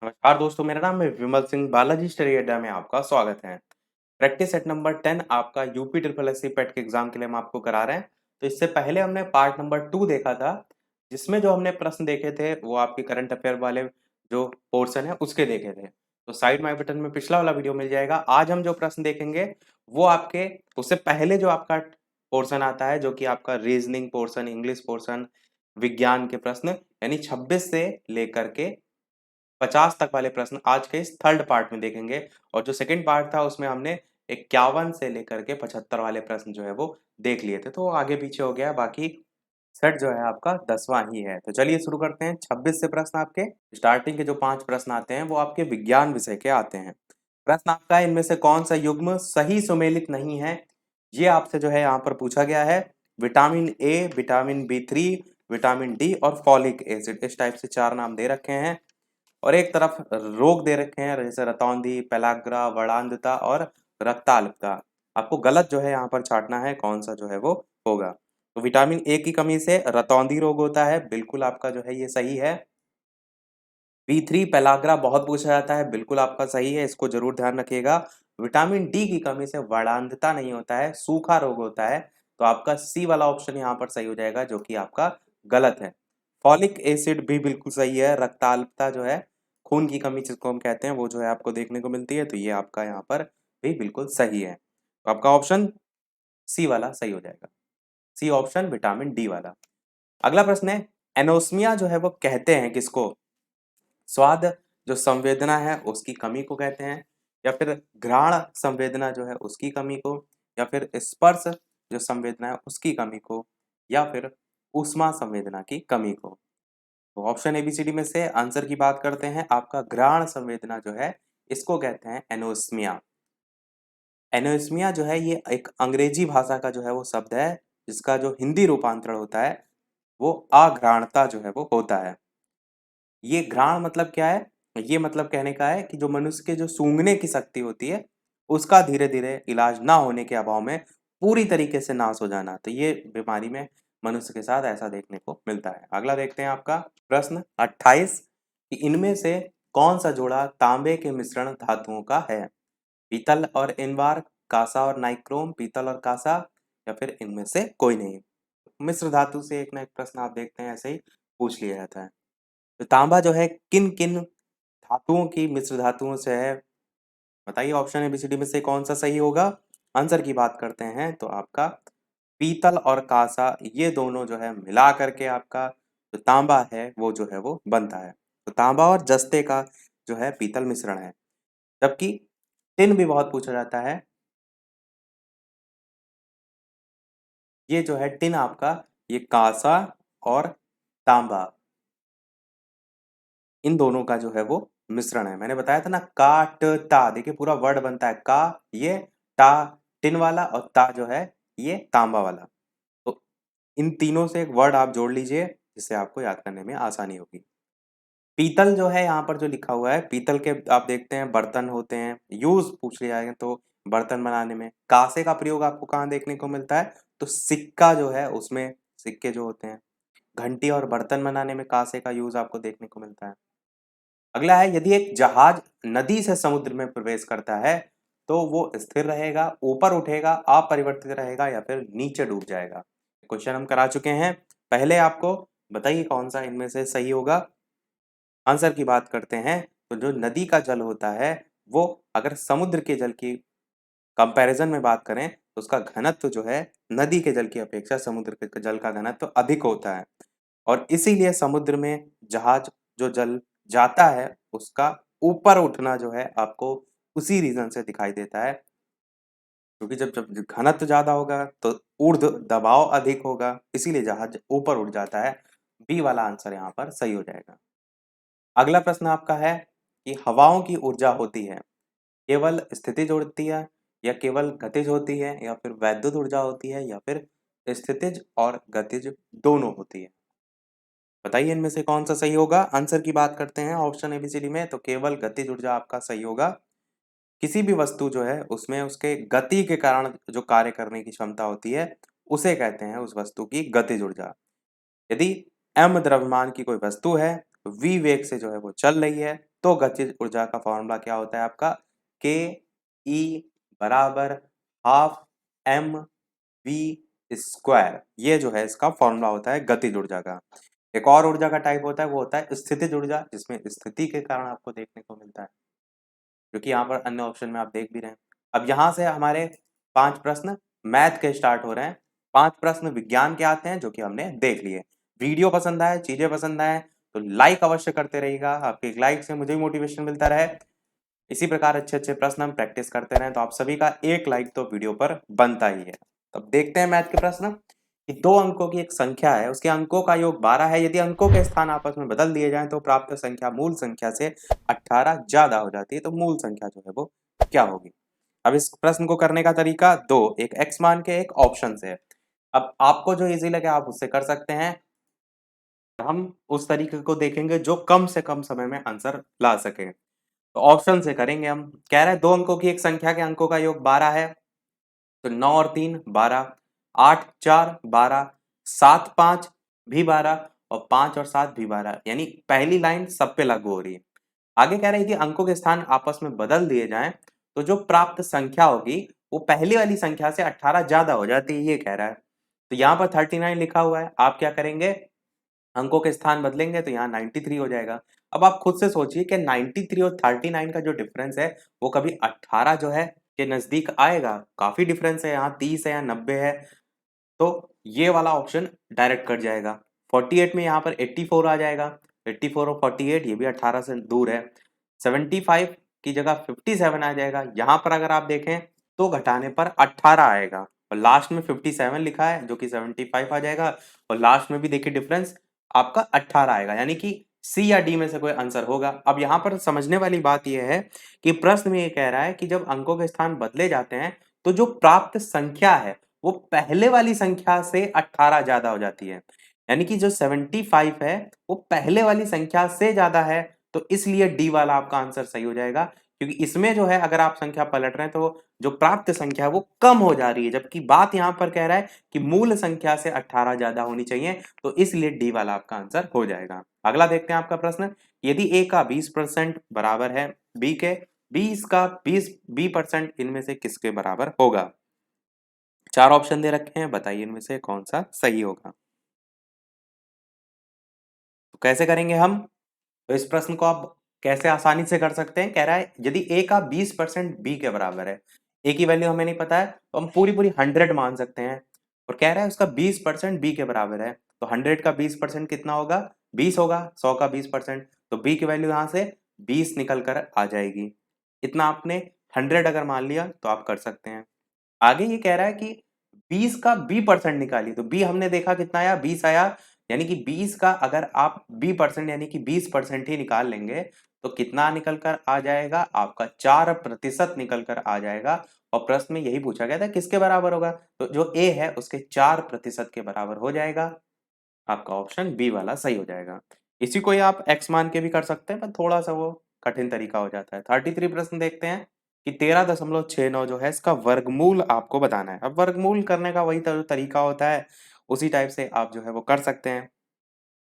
नमस्कार दोस्तों, मेरा नाम है विमल सिंह। बालाजी स्टडी अड्डा में आपका स्वागत है। प्रैक्टिस सेट नंबर 10 आपका यूपी ट्रिपल एससी पेट के एग्जाम के लिए हम आपको करा रहे हैं। तो इससे पहले हमने पार्ट नंबर 2 देखा था, जिसमें जो हमने प्रश्न देखे थे वो आपके करंट अफेयर वाले जो पोर्शन है उसके देखे थे। तो साइड माई बटन में पिछला वाला वीडियो मिल जाएगा। आज हम जो प्रश्न देखेंगे वो आपके उससे पहले जो आपका पोर्शन आता है, जो कि आपका रीजनिंग पोर्शन, इंग्लिश पोर्शन, विज्ञान के प्रश्न, यानी 26 से लेकर के 50 तक वाले प्रश्न आज के इस थर्ड पार्ट में देखेंगे। और जो सेकंड पार्ट था उसमें हमने 51 से लेकर के 75 वाले प्रश्न जो है वो देख लिए थे, तो वो आगे पीछे हो गया। बाकी सेट जो है आपका 10वां ही है। तो चलिए शुरू करते हैं। 26 से प्रश्न आपके स्टार्टिंग के जो 5 प्रश्न आते हैं वो आपके विज्ञान विषय के आते हैं। प्रश्न आपका है, इनमें से कौन सा युग्म सही सुमेलित नहीं है? ये आपसे जो है यहाँ पर पूछा गया है। Vitamin A, vitamin B 3, vitamin D और फॉलिक एसिड, इस टाइप से 4 नाम दे रखे हैं। और एक तरफ रोग दे रखे हैं, जैसे रतौंधी, पेलाग्रा, वर्णांधता और रक्ताल्पता। आपको गलत जो है यहाँ पर छांटना है, कौन सा जो है वो होगा। तो विटामिन ए की कमी से रतौंधी रोग होता है, बिल्कुल आपका जो है ये सही है। बी 3 पेलाग्रा बहुत पूछा जाता है, बिल्कुल आपका सही है, इसको जरूर ध्यान रखिएगा। विटामिन डी की कमी से वर्णांधता नहीं होता है, सूखा रोग होता है। तो आपका सी वाला ऑप्शन यहाँ पर सही हो जाएगा, जो कि आपका गलत है। फॉलिक एसिड भी बिल्कुल सही है। रक्ताल्पता जो है, खून की कमी जिसको हम कहते हैं, वो जो है आपको देखने को मिलती है, तो ये आपका यहाँ पर भी बिल्कुल सही है। तो आपका ऑप्शन सी वाला सही हो जाएगा। सी ऑप्शन, विटामिन डी वाला। अगला प्रश्न है, एनोस्मिया जो है वो कहते हैं किसको? स्वाद जो संवेदना है उसकी कमी को कहते हैं, या फिर घ्राण संवेदना जो है उसकी कमी को, या फिर स्पर्श जो संवेदना है उसकी कमी को, या फिर ऊष्मा संवेदना की कमी को। तो ऑप्शन एबीसीडी में से आंसर की बात करते हैं। आपका घ्राण संवेदना जो है इसको कहते हैं एनोस्मिया। एनोस्मिया जो है ये एक अंग्रेजी भाषा का जो है वो शब्द है, जिसका जो हिंदी रूपांतरण होता है वो अघ्राणता जो है वो होता है। ये घ्राण मतलब क्या है? ये मतलब कहने का है कि जो मनुष्य के जो सूंघने की शक्ति होती है उसका धीरे धीरे इलाज ना होने के अभाव में पूरी तरीके से नाश हो जाना। तो ये बीमारी में मनुष्य के साथ ऐसा देखने को मिलता है। अगला देखते हैं आपका प्रश्न 28 कि इनमें से कौन सा जोड़ा तांबे के मिश्रण धातुओं का है? पीतल और इनवार, कांसा और नाइक्रोम, पीतल और कांसा, या फिर इनमें से कोई नहीं। मिश्र धातु से एक ना एक प्रश्न आप देखते हैं ऐसे ही पूछ लिया जाता है। तो तांबा जो है किन किन धातुओं की मिश्र धातुओं से है? बताइए, ऑप्शन एबीसीडी में से कौन सा सही होगा। आंसर की बात करते हैं तो आपका पीतल और कांसा, ये दोनों जो है मिला करके आपका जो तांबा है वो जो है वो बनता है। तो तांबा और जस्ते का जो है पीतल मिश्रण है। जबकि टिन भी बहुत पूछा जाता है। ये जो है टिन आपका, ये कांसा और तांबा, इन दोनों का जो है वो मिश्रण है। मैंने बताया था ना, का ट ता, देखिए पूरा वर्ड बनता है का, ये टा टिन वाला, और ता जो है ये तांबा वाला। तो इन तीनों से एक वर्ड आप जोड़ लीजिए, जिससे आपको याद करने में आसानी होगी। पीतल जो है यहाँ पर जो लिखा हुआ है, पीतल के आप देखते हैं बर्तन होते हैं, यूज पूछ लिया है तो बर्तन बनाने में। कांसे का प्रयोग आपको कहाँ देखने को मिलता है? तो सिक्का जो है उसमें, सिक्के जो होते हैं। घंटी और बर्तन बनाने में कांसे का यूज आपको देखने को मिलता है। अगला है, यदि एक जहाज नदी से समुद्र में प्रवेश करता है तो वो स्थिर रहेगा, ऊपर उठेगा, अपरिवर्तित रहेगा, या फिर नीचे डूब जाएगा। क्वेश्चन हम करा चुके हैं पहले आपको। बताइए कौन सा इनमें से सही होगा। आंसर की बात करते हैं तो जो नदी का जल होता है वो, अगर समुद्र के जल की कंपैरिजन में बात करें तो उसका घनत्व जो है नदी के जल की अपेक्षा समुद्र के जल का घनत्व अधिक होता है। और इसीलिए समुद्र में जहाज जो जल जाता है उसका ऊपर उठना जो है आपको उसी रीजन से दिखाई देता है, क्योंकि जब जब घनत्व ज्यादा होगा तो ऊर्ध्व दबाव अधिक होगा, इसीलिए जहाज ऊपर उठ जाता है। बी वाला आंसर यहाँ पर सही हो जाएगा। अगला प्रश्न आपका है कि हवाओं की ऊर्जा होती है, केवल स्थितिज होती है, या केवल गतिज होती है, या फिर वैद्युत ऊर्जा होती है, या फिर स्थितिज और गतिज दोनों होती है। बताइए इनमें से कौन सा सही होगा। आंसर की बात करते हैं ऑप्शन एबीसीडी में, तो केवल गतिज ऊर्जा आपका सही होगा। किसी भी वस्तु जो है उसमें उसके गति के कारण जो कार्य करने की क्षमता होती है उसे कहते हैं उस वस्तु की गतिज ऊर्जा। यदि m द्रव्यमान की कोई वस्तु है, v वेग से जो है वो चल रही है, तो गतिज ऊर्जा का फॉर्मूला क्या होता है आपका, के ई बराबर हाफ एम वी स्क्वायर। ये जो है इसका फॉर्मूला होता है गतिज ऊर्जा का। एक और ऊर्जा का टाइप होता है, वो होता है स्थितिज ऊर्जा, जिसमें स्थिति के कारण आपको देखने को मिलता है, जो कि यहाँ पर अन्य ऑप्शन में आप देख भी रहे हैं। अब यहाँ से हमारे 5 प्रश्न मैथ के स्टार्ट हो रहे हैं, 5 प्रश्न विज्ञान के आते हैं, जो कि हमने देख लिए। वीडियो पसंद आए, चीजें पसंद आए तो लाइक अवश्य करते रहिएगा, आपके एक लाइक से मुझे भी मोटिवेशन मिलता रहे। इसी प्रकार अच्छे अच्छे प्रश्न हम प्रैक्टिस करते रहें, तो आप सभी का एक लाइक तो वीडियो पर बनता ही है। तो अब देखते हैं मैथ के प्रश्न कि 2 अंकों की एक संख्या है, उसके अंकों का योग 12 है, यदि अंकों के स्थान आपस में बदल दिए जाएं तो प्राप्त संख्या मूल संख्या से 18 ज्यादा हो जाती है। तो मूल संख्या जो है वो क्या होगी। अब इस प्रश्न को करने का तरीका दो, एक एक्स मान के एक ऑप्शन से। अब आपको जो इजी लगे आप उससे कर सकते हैं, हम उस तरीके को देखेंगे जो कम से कम समय में आंसर ला सके। तो ऑप्शन से करेंगे हम। कह रहा है 2 अंकों की एक संख्या के अंकों का योग 12 है, तो 9 और 3 12, 8 4 12, 7 5 भी 12 और 5 और 7 भी 12, यानी पहली लाइन सब पे लागू हो रही है। आगे कह रहा है कि अंकों के स्थान आपस में बदल दिए जाएं तो जो प्राप्त संख्या होगी वो पहली वाली संख्या से 18 ज्यादा हो जाती है, ये कह रहा है। तो यहाँ पर 39 लिखा हुआ है, आप क्या करेंगे, अंकों के स्थान बदलेंगे तो यहाँ 93 हो जाएगा। अब आप खुद से सोचिए कि 93 और 39 का जो डिफरेंस है वो कभी 18 जो है के नजदीक आएगा, काफी डिफरेंस है, यहाँ 30 है या 90 है। तो ये वाला ऑप्शन डायरेक्ट कट जाएगा। 48 में यहाँ पर 84 आ जाएगा, 84 और 48 ये भी 18 से दूर है। 75 की जगह 57 आ जाएगा, यहाँ पर अगर आप देखें तो घटाने पर 18 आएगा, और लास्ट में 57 लिखा है जो कि 75 आ जाएगा, और लास्ट में भी देखिए डिफरेंस आपका 18 आएगा, यानी कि सी या डी में से कोई आंसर होगा। अब यहाँ पर समझने वाली बात यह है कि प्रश्न में ये कह रहा है कि जब अंकों के स्थान बदले जाते हैं तो जो प्राप्त संख्या है वो पहले वाली संख्या से 18 ज्यादा हो जाती है, यानी कि जो 75 है वो पहले वाली संख्या से ज्यादा है। तो इसलिए डी वाला आपका आंसर सही हो जाएगा, क्योंकि इसमें जो है अगर आप संख्या पलट रहे हैं तो जो प्राप्त संख्या है वो कम हो जा रही है, जबकि बात यहां पर कह रहा है कि मूल संख्या से 18 ज्यादा होनी चाहिए, तो इसलिए डी वाला आपका आंसर हो जाएगा। अगला देखते हैं आपका प्रश्न, यदि ए का 20% बराबर है बी के, 20 का 20% इनमें से किसके बराबर होगा। 4 ऑप्शन दे रखे हैं, बताइए इनमें से कौन सा सही होगा। तो कैसे करेंगे हम, तो इस प्रश्न को आप कैसे आसानी से कर सकते हैं। कह रहा है यदि ए का 20% बी के बराबर है, ए की वैल्यू हमें नहीं पता है तो हम पूरी पूरी 100 मान सकते हैं, और कह रहा है उसका 20% बी के बराबर है, तो 100 का 20% कितना होगा, 20 होगा, 100 का 20%, तो बी की वैल्यू यहाँ से 20 निकल कर आ जाएगी। इतना आपने 100 अगर मान लिया तो आप कर सकते हैं। आगे ये कह रहा है कि 20 का बी% निकालिए, तो बी हमने देखा कितना आया, 20 आया, यानी कि 20 का अगर आप बी% यानी कि 20% ही निकाल लेंगे तो कितना निकल कर आ जाएगा, आपका 4% निकल कर आ जाएगा। और प्रश्न में यही पूछा गया था किसके बराबर होगा, तो जो ए है उसके 4% के बराबर हो जाएगा। आपका ऑप्शन बी वाला सही हो जाएगा। इसी को ही आप एक्स मान के भी कर सकते हैं, पर थोड़ा सा वो कठिन तरीका हो जाता है। 33 प्रश्न देखते हैं कि 13.69 जो है इसका वर्गमूल आपको बताना है। अब वर्गमूल करने का वही तरीका होता है, उसी टाइप से आप जो है वो कर सकते हैं,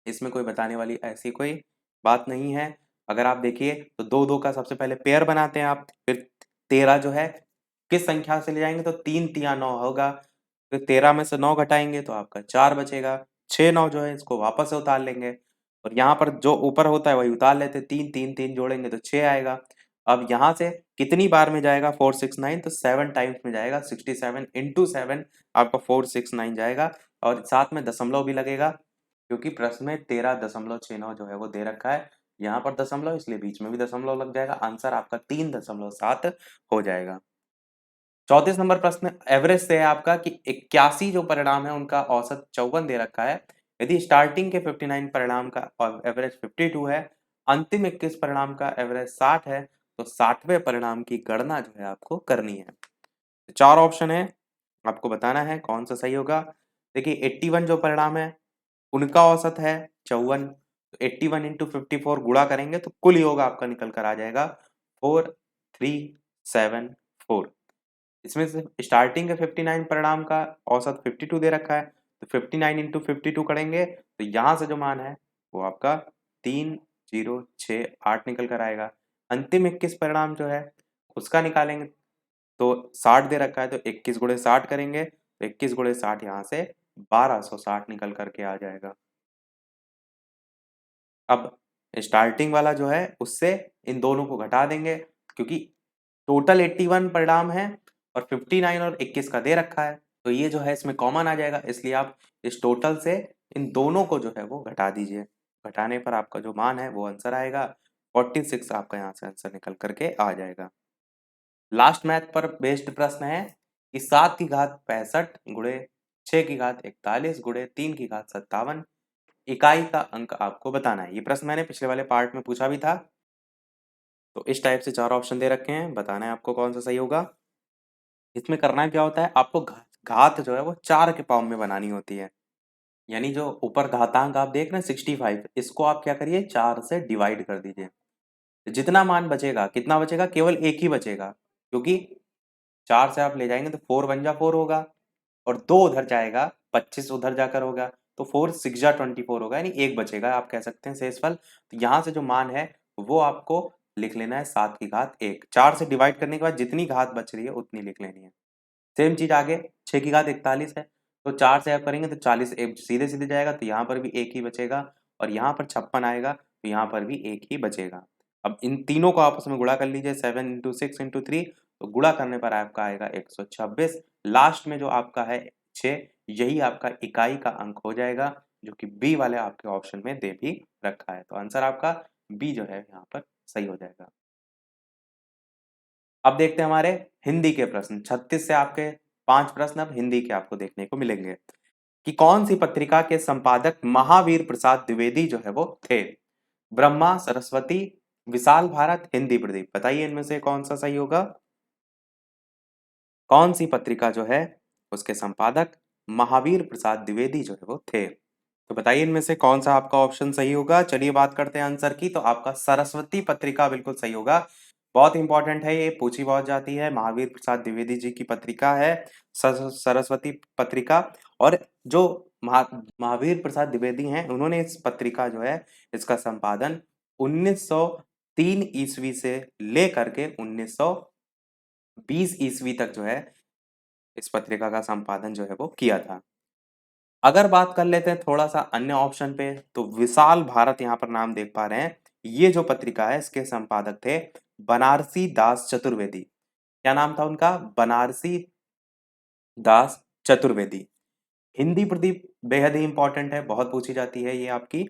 इसमें कोई बताने वाली ऐसी कोई बात नहीं है। अगर आप देखिए तो दो दो का सबसे पहले पेयर बनाते हैं आप, फिर 13 जो है किस संख्या से ले जाएंगे तो 3 तिया 9 होगा, फिर 13 में से 9 घटाएंगे तो आपका 4 बचेगा, 6 9 जो है इसको वापस से उतार लेंगे, और यहाँ पर जो ऊपर होता है वही उतार लेते हैं, 3 3 3 जोड़ेंगे तो 6 आएगा। अब यहाँ से कितनी बार में जाएगा 469, तो 7 टाइम्स में जाएगा, 67 इंटू 7 आपका 469 जाएगा, और साथ में दशमलव भी लगेगा, क्योंकि प्रश्न में 13.69 जो है वो दे रखा है, यहाँ पर दशमलव इसलिए बीच में भी दशमलव लग जाएगा, आंसर आपका 3.7 हो जाएगा। 34 नंबर प्रश्न एवरेज से है आपका कि 81 जो परिणाम है उनका औसत 54 दे रखा है, यदि स्टार्टिंग के 59 परिणाम का एवरेज 52 है, अंतिम 21 परिणाम का एवरेज 60 है, तो 60वें परिणाम की गणना जो है आपको करनी है। 4 ऑप्शन है, आपको बताना है कौन सा सही होगा। देखिए 81 जो परिणाम है उनका औसत है 54, तो 81 इंटू 54 गुणा करेंगे तो कुल योग आपका निकल कर आ जाएगा 4374। इसमें से स्टार्टिंग के 59 परिणाम का औसत 52 दे रखा है, तो 59 इंटू 52 करेंगे तो यहाँ से जो मान है वो आपका 3 0, 6, 8 निकल कर आएगा। अंतिम 21 परिणाम जो है उसका निकालेंगे तो 60 दे रखा है तो 21 गुणे 60 करेंगे तो 21 गुणे 60 यहाँ से 1260 निकल करके आ जाएगा। अब स्टार्टिंग वाला जो है उससे इन दोनों को घटा देंगे क्योंकि टोटल 81 परिणाम है और 59 और 21 का दे रखा है तो ये जो है इसमें कॉमन आ जाएगा, इसलिए आप इस टोटल से इन दोनों को जो है वो घटा दीजिए। घटाने पर आपका जो मान है वो आंसर आएगा 46, आपका यहाँ से आंसर निकल करके आ जाएगा। लास्ट मैथ पर बेस्ड प्रश्न है कि 7 की घात 65 गुणे 6 की घात 41 गुणे 3 की घात 57 इकाई का अंक आपको बताना है। ये प्रश्न मैंने पिछले वाले पार्ट में पूछा भी था। तो इस टाइप से 4 ऑप्शन दे रखे हैं, बताना है आपको कौन सा सही होगा। इसमें करना क्या होता है, आपको घात जो है वो 4 के फॉर्म में बनानी होती है। यानी जो ऊपर घातांक आप देख रहे हैं 65, इसको आप क्या करिए 4 से डिवाइड कर दीजिए। जितना मान बचेगा, कितना बचेगा, केवल एक ही बचेगा क्योंकि 4 से आप ले जाएंगे तो 4 वन जा 4 होगा और 2 उधर जाएगा, 25 उधर जाकर होगा तो 4 6 जा 24 होगा, यानी एक बचेगा, आप कह सकते हैं शेषफल। तो यहाँ से जो मान है वो आपको लिख लेना है 7 की घात 1। 4 से डिवाइड करने के बाद जितनी घात बच रही है उतनी लिख लेनी है। सेम चीज आगे 6 की घात 41 है तो 4 से आप करेंगे तो 40 सीधे सीधे जाएगा तो यहाँ पर भी एक ही बचेगा और यहाँ पर 56 आएगा तो यहाँ पर भी एक ही बचेगा। अब इन तीनों को आपस में गुणा कर लीजिए, 7 इंटू 6 इंटू 3, तो गुणा करने पर आपका आएगा 126। लास्ट में जो आपका है 6, यही आपका इकाई का अंक हो जाएगा जो कि बी वाले आपके ऑप्शन में दे भी रखा है। तो आंसर आपका बी जो है यहाँ पर सही हो जाएगा। अब देखते हैं हमारे हिंदी के प्रश्न। 36 से आपके 5 प्रश्न अब हिंदी के आपको देखने को मिलेंगे कि कौन सी पत्रिका के संपादक महावीर प्रसाद द्विवेदी जो है वो थे। ब्रह्मा, सरस्वती, विशाल भारत, हिंदी प्रदीप, बताइए इनमें से कौन सा सही होगा। कौन सी पत्रिका जो है उसके संपादक महावीर प्रसाद द्विवेदी जो है वो थे, तो बताइए इनमें से कौन सा आपका ऑप्शन सही होगा। चलिए बात करते हैं आंसर की, तो आपका सरस्वती पत्रिका बिल्कुल सही होगा। बहुत इंपॉर्टेंट है, ये पूछी बहुत जाती है। महावीर प्रसाद द्विवेदी जी की पत्रिका है सरस्वती पत्रिका। और जो महावीर प्रसाद द्विवेदी हैं उन्होंने इस पत्रिका जो है इसका संपादन 1903 ईस्वी से लेकर के 1920 ईस्वी तक जो है इस पत्रिका का संपादन जो है वो किया था। अगर बात कर लेते हैं थोड़ा सा अन्य ऑप्शन पे, तो विशाल भारत यहाँ पर नाम देख पा रहे हैं। ये जो पत्रिका है इसके संपादक थे बनारसी दास चतुर्वेदी। क्या नाम था उनका, बनारसी दास चतुर्वेदी। हिंदी प्रदीप बेहद ही इंपॉर्टेंट है, बहुत पूछी जाती है ये आपकी।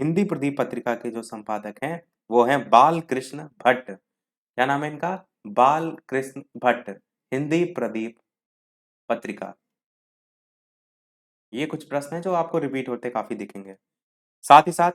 हिंदी प्रदीप पत्रिका के जो संपादक हैं वो हैं बाल कृष्ण भट्ट। क्या नाम है इनका, बाल कृष्ण भट्ट। हिंदी प्रदीप पत्रिका। ये कुछ प्रश्न हैं जो आपको रिपीट होते काफी दिखेंगे। साथ ही साथ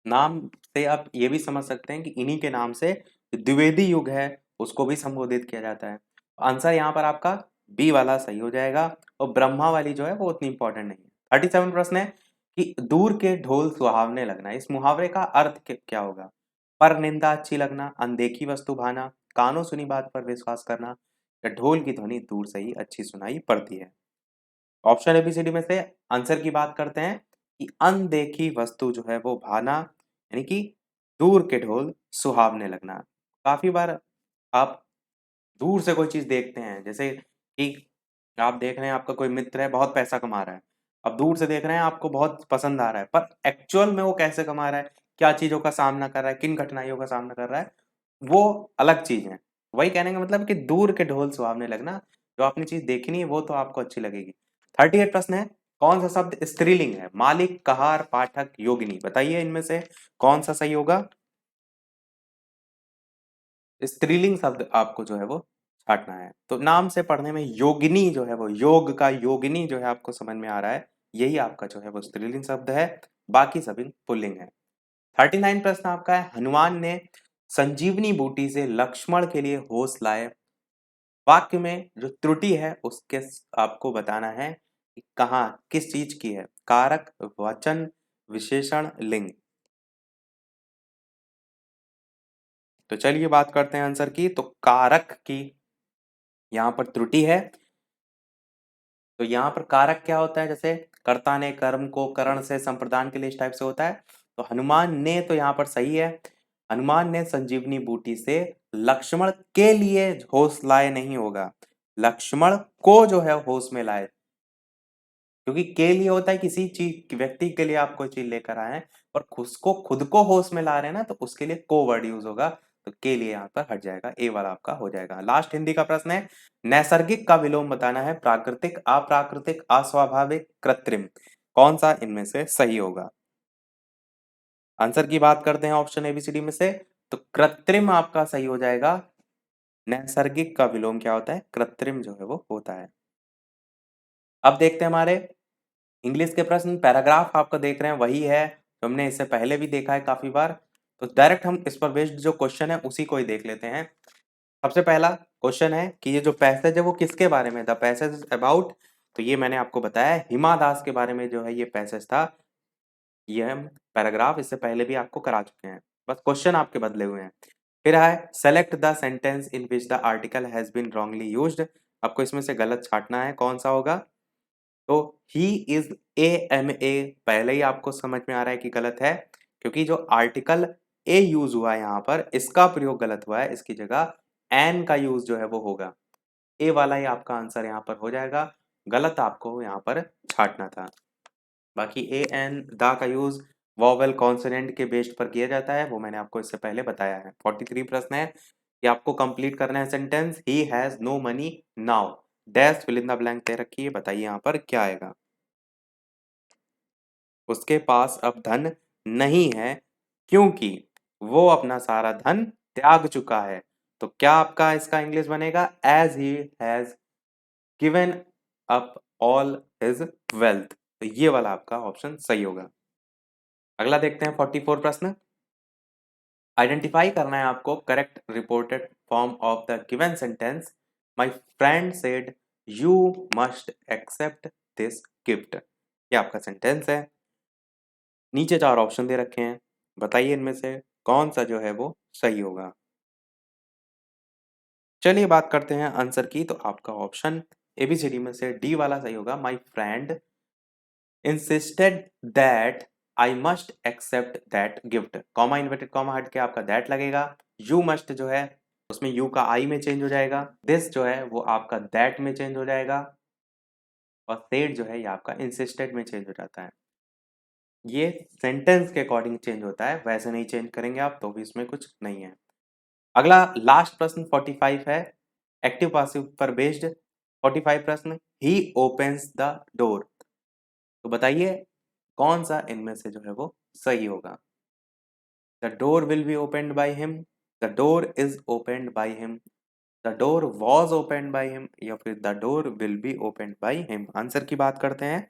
नाम से आप ये भी समझ सकते हैं कि इन्हीं के नाम से द्विवेदी युग है उसको भी संबोधित किया जाता है। आंसर यहाँ पर आपका बी वाला सही हो जाएगा और ब्रह्मा वाली जो है वो उतनी इंपॉर्टेंट नहीं है। 37 प्रश्न है कि दूर के ढोल सुहावने लगना, इस मुहावरे का अर्थ क्या होगा। पर निंदा अच्छी लगना, अनदेखी वस्तु भाना, कानों सुनी बात पर विश्वास करना, या ढोल की ध्वनि दूर से ही अच्छी सुनाई पड़ती है। ऑप्शन एबीसीडी में से आंसर की बात करते हैं कि अनदेखी वस्तु जो है वो भाना, यानी कि दूर के ढोल सुहावने लगना। काफी बार आप दूर से कोई चीज देखते हैं, जैसे कि आप देख रहे हैं आपका कोई मित्र है बहुत पैसा कमा रहा है, अब दूर से देख रहे हैं आपको बहुत पसंद आ रहा है, पर एक्चुअल में वो कैसे कमा रहा है, क्या चीजों का सामना कर रहा है, किन कठिनाइयों का सामना कर रहा है, वो अलग चीज है। वही कहने का मतलब कि दूर के ढोल सुहावने लगना, जो आपने चीज देखी नहीं है वो तो आपको अच्छी लगेगी। 38 प्रश्न है, कौन सा शब्द स्त्रीलिंग है। मालिक, कहार, पाठक, योगिनी, बताइए इनमें से कौन सा सही होगा। स्त्रीलिंग शब्द आपको जो है वो छांटना है। तो नाम से पढ़ने में योगिनी जो है वो, योग का योगिनी जो है आपको समझ में आ रहा है, यही आपका जो है वो स्त्रीलिंग शब्द है, बाकी सभी पुल्लिंग है। 39 प्रश्न आपका है, हनुमान ने संजीवनी बूटी से लक्ष्मण के लिए होश लाए। वाक्य में जो त्रुटि है उसके आपको बताना है कि कहाँ किस चीज की है, कारक, वचन, विशेषण, लिंग। तो चलिए बात करते हैं आंसर की। तो कारक की यहाँ पर त्रुटि है। तो यहाँ पर कारक क्या होता है, जैसे कर्ता ने कर्म को करण से संप्रदान के लिए इस टाइप से होता है। तो हनुमान ने तो यहाँ पर सही है। हनुमान ने संजीवनी बूटी से लक्ष्मण के लिए होश लाए नहीं होगा, लक्ष्मण को जो है होश में लाए, क्योंकि के लिए होता है किसी चीज व्यक्ति के लिए आप कोई चीज लेकर आए हैं, और खुद को होश में ला रहे हैं ना, तो उसके लिए को वर्ड यूज होगा, तो के लिए यहाँ पर हट जाएगा, ए वाला आपका हो जाएगा। लास्ट हिंदी का प्रश्न है, नैसर्गिक का विलोम बताना है, प्राकृतिक, अप्राकृतिक, अस्वाभाविक, कृत्रिम, कौन सा इनमें से सही होगा? आंसर की बात करते हैं ऑप्शन एबीसीडी में से, तो कृत्रिम आपका सही हो जाएगा। नैसर्गिक का विलोम क्या होता है? कृत्रिम जो है वो होता है। अब देखते हैं हमारे इंग्लिश के प्रश्न। पैराग्राफ आपका देख रहे हैं वही है जो हमने इससे पहले भी देखा है काफी बार, तो डायरेक्ट हम इस पर बेस्ड जो क्वेश्चन है उसी को ही देख लेते हैं। सबसे पहला क्वेश्चन है कि ये जो पैसेज है वो किसके बारे में, द पैसेज इज अबाउट, तो ये मैंने आपको बताया है हिमा दास के बारे में जो है ये पैसेज था। ये हम पैराग्राफ इससे पहले भी आपको करा चुके हैं, बस क्वेश्चन आपके बदले हुए हैं। फिर है select the sentence in which the article has been wrongly used, आपको इसमें से गलत छांटना है, कौन सा होगा? तो ही इज ए पहले ही आपको समझ में आ रहा है कि गलत है, क्योंकि जो आर्टिकल ए यूज हुआ है यहाँ पर इसका प्रयोग गलत हुआ है, इसकी जगह एन का यूज जो है वो होगा। ए वाला ही आपका आंसर यहाँ पर हो जाएगा, गलत आपको यहाँ पर छाटना था। बाकी ए एन द का यूज वॉवेल कॉन्सोनेंट के बेस्ड पर किया जाता है, वो मैंने आपको इससे पहले बताया है। 43 प्रश्न है कि आपको कंप्लीट करना है sentence, he has no money now, dash fill in the blank दे रखी है, बताइए यहाँ पर क्या आएगा? उसके पास अब धन नहीं है क्योंकि वो अपना सारा धन त्याग चुका है। तो क्या आपका इसका इंग्लिश बनेगा? As he has given up all his wealth, तो ये वाला आपका ऑप्शन सही होगा। अगला देखते हैं 44 प्रश्न। आइडेंटिफाई करना है आपको correct reported form of the given sentence, my friend said you must accept this gift, ये आपका सेंटेंस है। नीचे 4 ऑप्शन दे रखे हैं, बताइए इनमें से कौन सा जो है वो सही होगा। चलिए बात करते हैं आंसर की, तो आपका ऑप्शन एबीसीडी में से डी वाला सही होगा। My friend insisted that I must accept that gift, comma inverted comma हट के आपका दैट लगेगा। यू मस्ट जो है उसमें यू का आई में चेंज हो जाएगा, दिस जो है वो आपका दैट में चेंज हो जाएगा, और सेड जो है ये आपका इंसिस्टेड में चेंज हो जाता है। ये सेंटेंस के अकॉर्डिंग चेंज होता है, वैसे नहीं चेंज करेंगे आप तो भी इसमें कुछ नहीं है। अगला लास्ट प्रश्न 45 है, एक्टिव पासिव पर बेस्ड 45 प्रश्न, ही ओपन्स द डोर, तो बताइए कौन सा इनमें से जो है वो सही होगा? The door will be opened by him, the door is opened by him, the door was opened by him, या फिर the door will be opened by him. Answer की बात करते हैं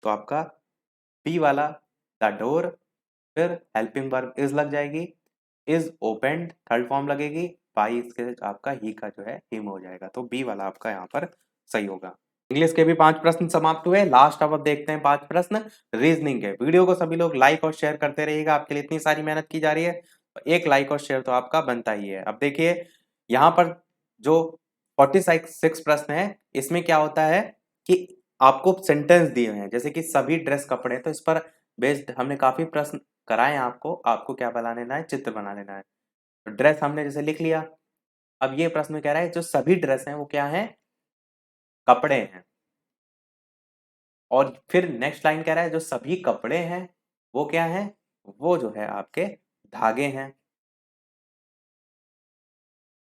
तो आपका बी वाला द डोर, फिर हेल्पिंग वर्ब इज लग जाएगी, इज ओपेंड थर्ड फॉर्म लगेगी, बाई इसके आपका ही का जो है हिम हो जाएगा, तो बी वाला आपका यहाँ पर सही होगा। इंग्लिश के भी 5 प्रश्न समाप्त हुए। लास्ट अब देखते हैं 5 प्रश्न रीजनिंग के। वीडियो को सभी लोग लाइक और शेयर करते रहिएगा, आपके लिए इतनी सारी मेहनत की जा रही है, तो एक लाइक और शेयर तो आपका बनता ही है। अब देखिए यहाँ पर जो 46 प्रश्न है, इसमें क्या होता है कि आपको सेंटेंस दिए हुए हैं, जैसे कि सभी ड्रेस कपड़े, तो इस पर बेस्ड हमने काफी प्रश्न कराए हैं आपको। आपको क्या बना लेना है? चित्र बना लेना है। तो ड्रेस हमने जैसे लिख लिया, अब ये प्रश्न कह रहा है जो सभी ड्रेस हैं वो क्या है? कपड़े हैं। और फिर नेक्स्ट लाइन कह रहा है जो सभी कपड़े हैं वो क्या है? वो जो है आपके धागे हैं,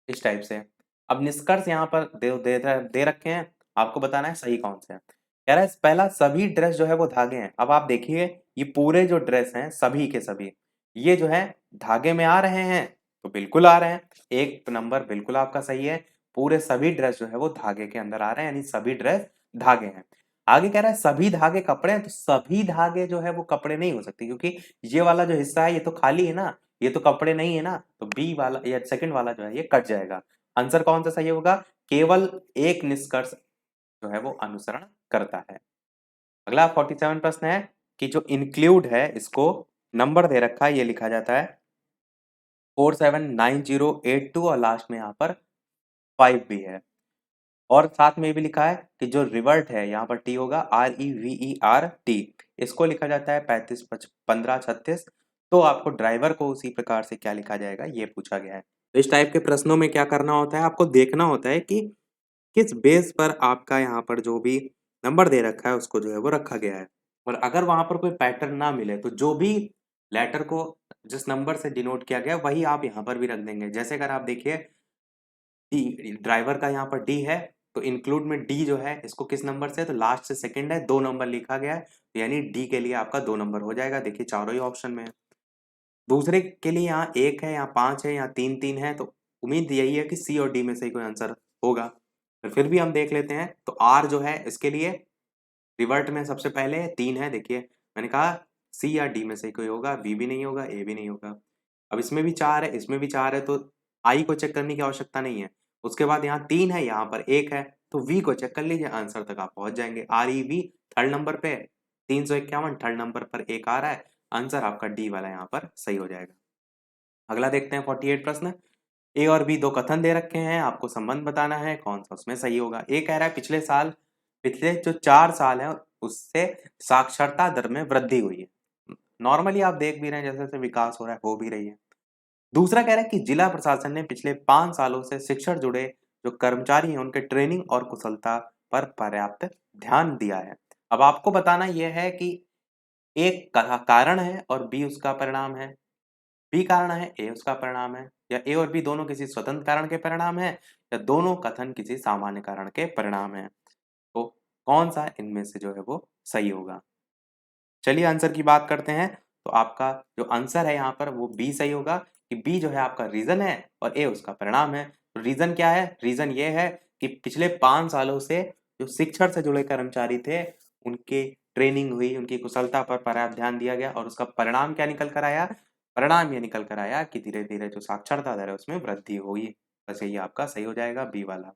इस टाइप से। अब निष्कर्ष यहाँ पर दे रखे हैं, आपको बताना है सही कौन सा है। कह रहा है पहला सभी ड्रेस जो है वो धागे हैं। अब आप देखिए ये पूरे जो ड्रेस हैं सभी के सभी, ये जो है धागे में आ रहे हैं, तो बिल्कुल आ रहे हैं, एक नंबर बिल्कुल आपका सही है। पूरे सभी ड्रेस जो है वो धागे के अंदर आ रहे हैं, यानी सभी ड्रेस धागे हैं। आगे कह रहा है सभी धागे कपड़े हैं, तो सभी धागे जो है वो कपड़े नहीं हो सकते, क्योंकि ये वाला जो हिस्सा है ये तो खाली है ना, ये तो कपड़े नहीं है ना, तो बी वाला या सेकंड वाला जो है ये कट जाएगा। आंसर कौन सा सही होगा? केवल एक निष्कर्ष जो है वो अनुसरण करता है। अगला 47 प्रश्न है कि जो इंक्लूड है इसको नंबर दे रखा है, ये लिखा जाता है 479082 और लास्ट में यहाँ पर 5 भी है। और साथ में ये भी लिखा है कि जो रिवर्ट है यहाँ पर टी होगा, REVERT, इसको लिखा जाता है 35 15 36। तो आपको ड्राइवर को उसी प्रकार से क्या लिखा जाएगा ये पूछा गया है। तो इस टाइप के प्रश्नों में क्या करना होता है, आपको देखना होता है कि किस बेस पर आपका यहाँ पर जो भी नंबर दे रखा है उसको जो है वो रखा गया है। और अगर वहाँ पर कोई पैटर्न ना मिले तो जो भी लेटर को जिस नंबर से डिनोट किया गया वही आप यहाँ पर भी रख देंगे। जैसे अगर आप देखिए डी ड्राइवर का यहाँ पर डी है, तो इंक्लूड में डी जो है इसको किस नंबर से, तो लास्ट से सेकंड है, 2 नंबर लिखा गया है, तो यानी डी के लिए आपका 2 नंबर हो जाएगा। देखिए चारों ही ऑप्शन में है। दूसरे के लिए यहाँ 1 है, यहाँ 5 है, यहाँ 3-3 है, तो उम्मीद यही है कि सी और डी में से ही कोई आंसर होगा। तो फिर भी हम देख लेते हैं, तो आर जो है इसके लिए रिवर्ट में सबसे पहले 3 है, देखिए मैंने कहा सी या डी में से ही कोई होगा, बी भी नहीं होगा, ए भी नहीं होगा। अब इसमें भी 4 है, इसमें भी 4 है, तो आई को चेक करने की आवश्यकता नहीं है। उसके बाद यहाँ 3 है, यहाँ पर 1 है, तो वी को चेक कर लीजिए, आंसर तक आप पहुँच जाएँगे। REV थर्ड नंबर पे 351 थर्ड नंबर पर 1 आ रहा है, आंसर आपका डी वाला यहाँ पर सही हो जाएगा। अगला देखते हैं 48 प्रश्न। ए और बी 2 कथन दे रखे हैं, आपको संबंध बताना है, कौन-सा उसमें सही होगा। ए कह रहा है पिछले जो 4 साल हैं उससे साक्षरता दर में वृद्धि हुई है। नॉर्मली आप देख भी रहे हैं जैसे-जैसे विकास हो रहा है, हो भी रही है। दूसरा कह रहा है कि जिला प्रशासन ने पिछले 5 सालों से शिक्षण जुड़े जो कर्मचारी हैं उनके ट्रेनिंग और कुशलता पर पर्याप्त ध्यान दिया है। अब आपको बताना यह है कि एक कारण है और बी उसका परिणाम है, बी कारण है, ए उसका परिणाम है, या ए और बी दोनों किसी स्वतंत्र कारण के परिणाम है, या दोनों कथन किसी सामान्य कारण के परिणाम है। तो कौन सा इनमें से जो है वो सही होगा। चलिए आंसर की बात करते हैं। तो आपका जो आंसर है यहाँ पर वो बी सही होगा, कि बी जो है आपका रीजन है और ए उसका परिणाम है। तो रीजन क्या है, रीजन ये है कि पिछले 5 सालों से जो शिक्षण से जुड़े कर्मचारी थे उनकी ट्रेनिंग हुई, उनकी कुशलता पर पर्याप्त ध्यान दिया गया, और उसका परिणाम क्या निकल कर आया, परिणाम ये निकल कर आया कि धीरे धीरे जो साक्षरता दर है उसमें वृद्धि हुई। बस यही आपका सही हो जाएगा, बी वाला।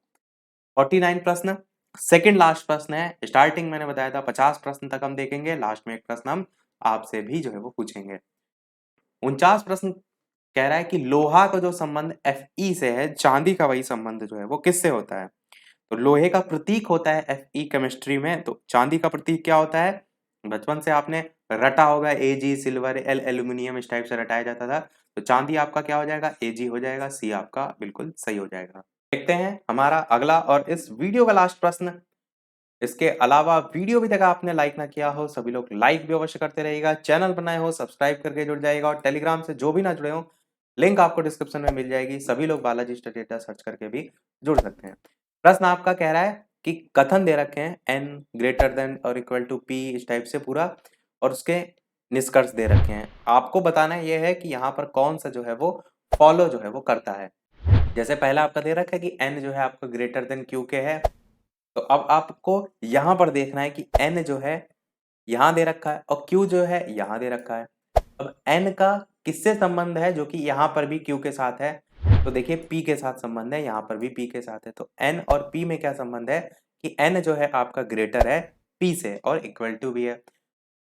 49 प्रश्न, सेकंड लास्ट प्रश्न है। स्टार्टिंग मैंने बताया था 50 प्रश्न तक हम देखेंगे, लास्ट में एक प्रश्न हम आपसे भी जो है वो पूछेंगे। 49 प्रश्न कह रहा है कि लोहा का जो संबंध Fe से है, चांदी का वही संबंध जो है वो किससे होता है। तो लोहे का प्रतीक होता है Fe केमिस्ट्री में, तो चांदी का प्रतीक क्या होता है, बचपन से आपने रटा होगा, Ag सिल्वर, L एल्यूमिनियम, इस टाइप से रटाया जाता था। तो चांदी आपका क्या हो जाएगा, Ag हो जाएगा, सी आपका बिल्कुल सही हो जाएगा। देखते हैं हमारा अगला और इस वीडियो का लास्ट प्रश्न। इसके अलावा वीडियो अभी तक आपने लाइक ना किया हो, सभी लोग लाइक भी अवश्य करते रहिएगा, चैनल बनाए हो सब्सक्राइब करके जुड़ जाएगा, और टेलीग्राम से जो भी ना जुड़े हो लिंक आपको डिस्क्रिप्शन में मिल जाएगी, सभी लोग बालाजी स्टडी डेटा सर्च करके भी जुड़ सकते हैं। प्रश्न आपका कह रहा है कि कथन दे रखे हैं n ग्रेटर देन और इक्वल टू p, इस टाइप से पूरा, और उसके निष्कर्ष दे रखे हैं। आपको बताना यह है कि यहाँ पर कौन सा जो है वो फॉलो जो है वो करता है। जैसे पहला आपका दे रखा है कि n जो है आपका ग्रेटर देन q के है, तो अब आपको यहाँ पर देखना है कि n जो है यहाँ दे रखा है और q जो है यहाँ दे रखा है। अब n का किससे संबंध है, जो कि यहाँ पर भी q के साथ है, तो देखिए p के साथ संबंध है, यहाँ पर भी p के साथ है। तो n और p में क्या संबंध है कि n जो है आपका ग्रेटर है p से और इक्वल टू भी है।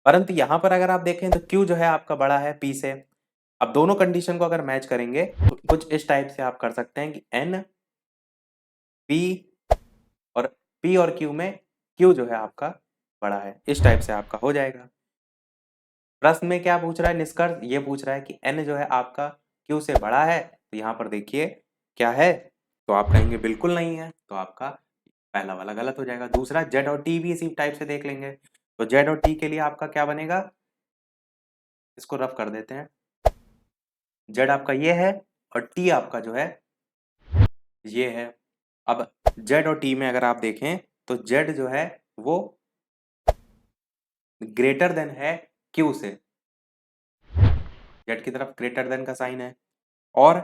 परंतु यहाँ पर अगर आप देखें तो q जो है आपका बड़ा है p से। अब दोनों कंडीशन को अगर मैच करेंगे तो कुछ इस टाइप से आप कर सकते हैं कि n p और p और q में q जो है आपका बड़ा है, इस टाइप से आपका हो जाएगा। प्रश्न में क्या पूछ रहा है, निष्कर्ष ये पूछ रहा है कि n जो है आपका q से बड़ा है, तो यहाँ पर देखिए क्या है, तो आप कहेंगे बिल्कुल नहीं है, तो आपका पहला वाला गलत हो जाएगा। दूसरा z और t भी इसी टाइप से देख लेंगे, तो z और t के लिए आपका क्या बनेगा, इसको रफ कर देते हैं। z आपका ये है और t आपका जो है ये है। अब z और t में अगर आप देखें तो z जो है वो ग्रेटर देन है q से, z की तरफ ग्रेटर देन का साइन है, और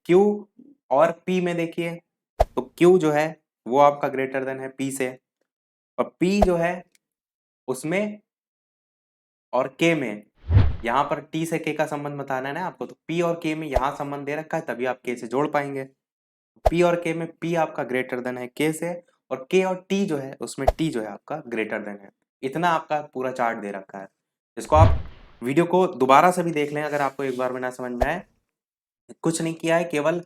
q और p में देखिए तो q जो है वो आपका ग्रेटर देन है p से, और p जो है उसमें और k में, यहाँ पर t से k का संबंध बताना है ना आपको, तो p और k में यहाँ संबंध दे रखा है, तभी आप k से जोड़ पाएंगे। p और k में p आपका ग्रेटर देन है k से, और k और t जो है उसमें t जो है आपका ग्रेटर देन है। इतना आपका पूरा चार्ट दे रखा है। इसको आप वीडियो को दोबारा से भी देख लें अगर आपको एक बार में ना समझ में आए। कुछ नहीं किया है, केवल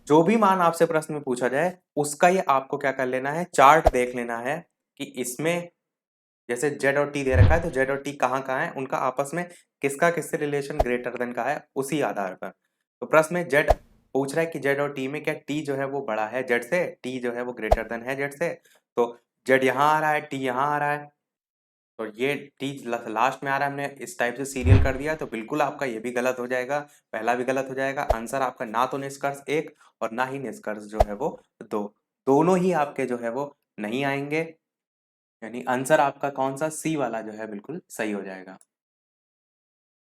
जो भी मान आपसे प्रश्न में पूछा जाए उसका ये आपको क्या कर लेना है, चार्ट देख लेना है कि इसमें जैसे जेड और टी दे रखा है तो जेड और टी कहाँ है, उनका आपस में किसका किससे रिलेशन ग्रेटर देन का है, उसी आधार पर। तो प्रश्न में जेड पूछ रहा है कि जेड और टी में क्या टी जो है वो बड़ा है जेड से, टी जो है वो ग्रेटर देन है जेड से। तो जेड यहाँ आ रहा है, टी यहाँ आ रहा है, तो ये टी लास्ट में आ रहा है, हमने इस टाइप से सीरियल कर दिया, तो बिल्कुल आपका ये भी गलत हो जाएगा, पहला भी गलत हो जाएगा। आंसर आपका ना तो निष्कर्ष एक और ना ही निष्कर्ष जो है वो दो, दोनों ही आपके जो है वो नहीं आएंगे, यानी आंसर आपका कौन सा, सी वाला जो है बिल्कुल सही हो जाएगा।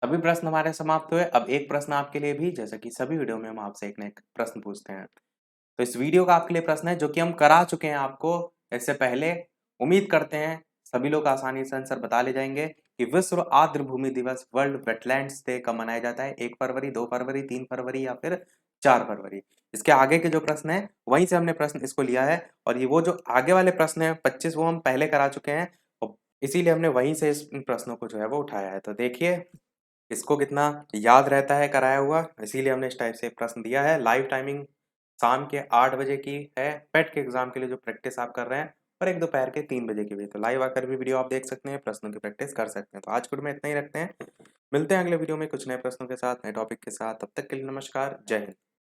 सभी प्रश्न हमारे समाप्त हुए। अब एक प्रश्न आपके लिए भी, जैसा कि सभी वीडियो में हम आपसे एक ना एक प्रश्न पूछते हैं, तो इस वीडियो का आपके लिए प्रश्न है जो कि हम करा चुके हैं आपको इससे पहले। उम्मीद करते हैं सभी लोग आसानी से आंसर बता ले जाएंगे कि विश्व आर्द्र भूमि दिवस, वर्ल्ड वेटलैंड्स डे कब मनाया जाता है, 1 फरवरी, 2 फरवरी, 3 फरवरी या फिर 4 फरवरी। इसके आगे के जो प्रश्न है वहीं से हमने प्रश्न इसको लिया है, और ये वो जो आगे वाले प्रश्न है 25 वो हम पहले करा चुके हैं, और इसीलिए हमने वहीं से इन प्रश्नों को जो है वो उठाया है। तो देखिए इसको कितना याद रहता है कराया हुआ, इसीलिए हमने इस टाइप से प्रश्न दिया है। लाइव टाइमिंग शाम के 8 बजे की है पेट के एग्जाम के लिए जो प्रैक्टिस आप कर रहे हैं, और एक दोपहर के 3 बजे की भी। तो लाइव आकर भी वीडियो आप देख सकते हैं, प्रश्नों की प्रैक्टिस कर सकते हैं। तो आज के में इतना ही रखते हैं, मिलते हैं अगले वीडियो में कुछ नए प्रश्नों के साथ, नए टॉपिक के साथ। तब तक के लिए नमस्कार, जय हिंद।